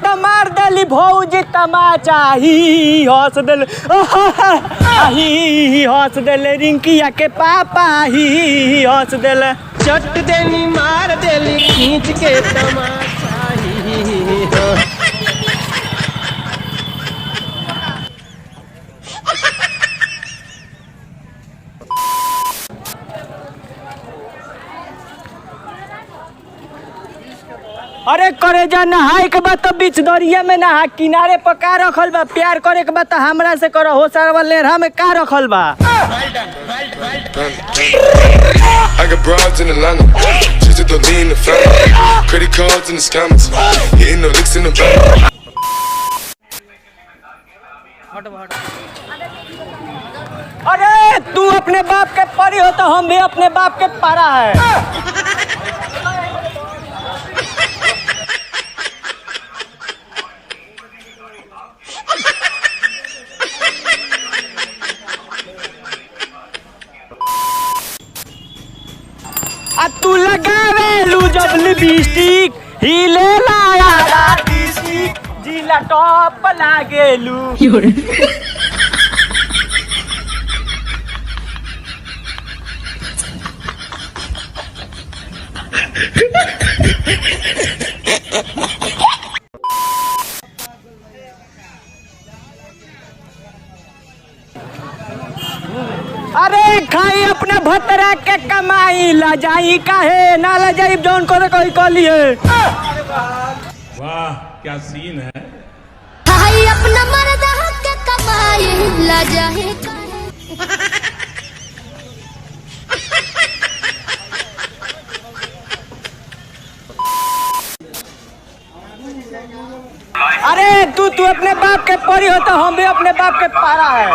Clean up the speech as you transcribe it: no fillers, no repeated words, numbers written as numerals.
तो मार देली भौजी तमाचा ही हंस दिल ही हंस दिल रिंकिया के पापा ही हंस दिल चट देनी मार देली खींच के तमाचा ही। अरे करे जा नहाए के बाद तो बीच दरिया में नहा किनारे पर का रखल बा प्यार करे के बाद तो हमरा से करो हो सारा लेरहा में का रखल बा I got broads in Atlanta, just to lean in the family, credit cards in the scammers, hitting the licks in the back. अरे तू अपने बाप के परी हो तो हम भी अपने बाप के पारा है। तू लगावेलू जब लिपस्टिक हिले लाया डिस्ट्रिक्ट जिला टॉप लागेलू अरे खाई अपने भतरा के कमाई ला जाई काहे ना ला जाई जौन करे कोई कलिए। वाह क्या सीन है। खाई अपना मर्दा के कमाई ला जाए अरे तू अपने बाप के परी हो तो हम भी अपने बाप के पारा है।